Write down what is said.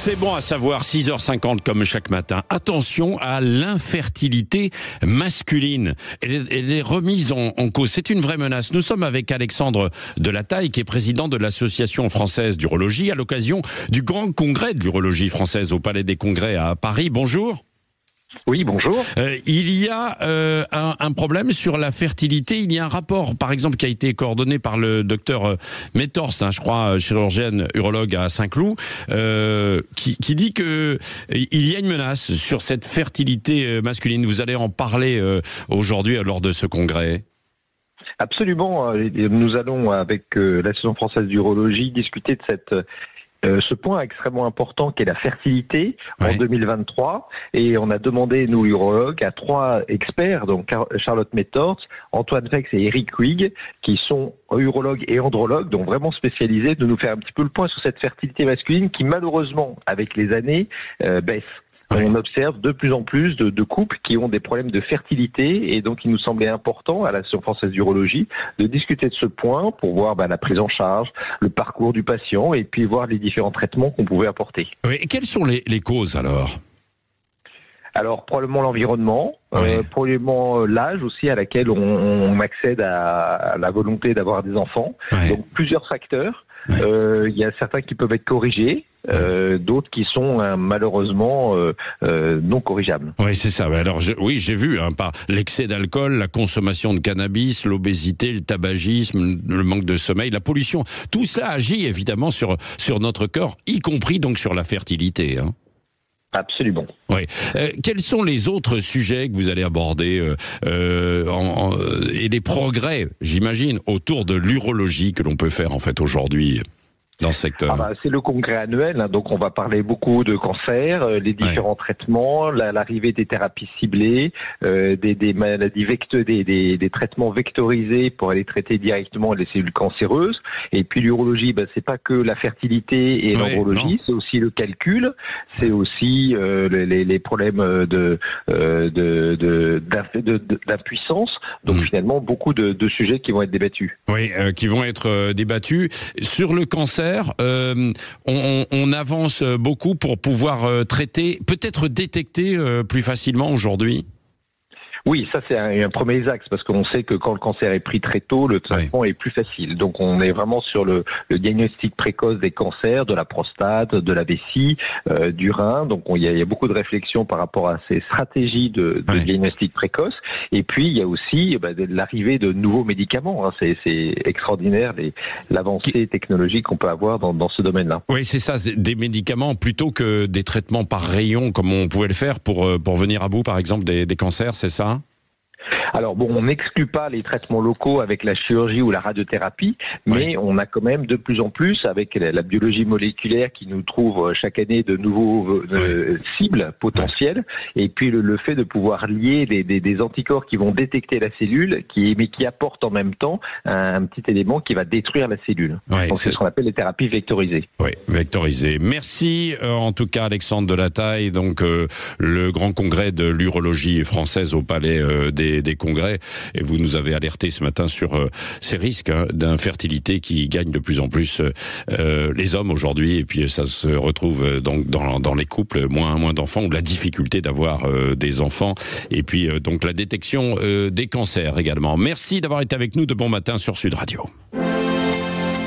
C'est bon à savoir, 6h50 comme chaque matin. Attention à l'infertilité masculine. Elle est remise en cause. C'est une vraie menace. Nous sommes avec Alexandre Delataille, qui est président de l'Association française d'urologie, à l'occasion du grand congrès de l'urologie française au Palais des Congrès à Paris. Bonjour. Oui, bonjour. Il y a un problème sur la fertilité. Il y a un rapport, par exemple, qui a été coordonné par le docteur Metorst, je crois, chirurgienne urologue à Saint-Cloud, qui dit que il y a une menace sur cette fertilité masculine. Vous allez en parler aujourd'hui lors de ce congrès. Absolument. Nous allons, avec l'Association française d'urologie, discuter de ce point extrêmement important qu'est la fertilité en 2023. Et on a demandé, nous, urologues, à 3 experts, donc Charlotte Metorst, Antoine Fex et Eric Huyghe, qui sont urologues et andrologues, donc vraiment spécialisés, de nous faire un petit peu le point sur cette fertilité masculine qui, malheureusement, avec les années, baisse. On observe de plus en plus de couples qui ont des problèmes de fertilité, et donc il nous semblait important à l'Association française d'urologie de discuter de ce point pour voir la prise en charge, le parcours du patient, et puis voir les différents traitements qu'on pouvait apporter. Oui, et quelles sont les causes alors ? Alors probablement l'environnement, probablement l'âge aussi à laquelle on accède à la volonté d'avoir des enfants. Donc plusieurs facteurs. Il y a certains qui peuvent être corrigés, d'autres qui sont malheureusement non corrigeables. Oui, c'est ça. Alors j'ai vu par l'excès d'alcool, la consommation de cannabis, l'obésité, le tabagisme, le manque de sommeil, la pollution. Tout cela agit évidemment sur notre corps, y compris donc sur la fertilité. Absolument. Oui. Quels sont les autres sujets que vous allez aborder et les progrès, j'imagine, autour de l'urologie que l'on peut faire en fait aujourd'hui dans ce secteur? C'est le congrès annuel, donc on va parler beaucoup de cancer, les différents traitements, l'arrivée des thérapies ciblées, des maladies des traitements vectorisés pour aller traiter directement les cellules cancéreuses. Et puis l'urologie, c'est pas que la fertilité et l'andrologie, c'est aussi le calcul, c'est aussi les problèmes d'impuissance. Donc finalement beaucoup de sujets qui vont être débattus. Oui, qui vont être débattus sur le cancer. On avance beaucoup pour pouvoir traiter, peut-être détecter plus facilement aujourd'hui. Oui, ça c'est un premier axe, parce qu'on sait que quand le cancer est pris très tôt, le traitement est plus facile. Donc on est vraiment sur le diagnostic précoce des cancers, de la prostate, de la vessie, du rein. Donc il y a beaucoup de réflexions par rapport à ces stratégies de diagnostic précoce. Et puis il y a aussi l'arrivée de nouveaux médicaments. C'est extraordinaire l'avancée technologique qu'on peut avoir dans ce domaine-là. Oui, c'est ça, des médicaments plutôt que des traitements par rayon comme on pouvait le faire pour venir à bout par exemple des cancers, c'est ça ? Alors on n'exclut pas les traitements locaux avec la chirurgie ou la radiothérapie, mais on a quand même de plus en plus, avec la biologie moléculaire qui nous trouve chaque année de nouveaux cibles potentielles, et puis le fait de pouvoir lier des anticorps qui vont détecter la cellule, mais qui apportent en même temps un petit élément qui va détruire la cellule. Donc c'est ce qu'on appelle les thérapies vectorisées. Oui, vectorisées. Merci en tout cas Alexandre Delataille, donc le grand congrès de l'urologie française au Palais des Congrès, et vous nous avez alerté ce matin sur ces risques d'infertilité qui gagnent de plus en plus les hommes aujourd'hui, et puis ça se retrouve donc dans les couples, moins d'enfants, ou de la difficulté d'avoir des enfants, et puis donc la détection des cancers également. Merci d'avoir été avec nous de Bon Matin sur Sud Radio.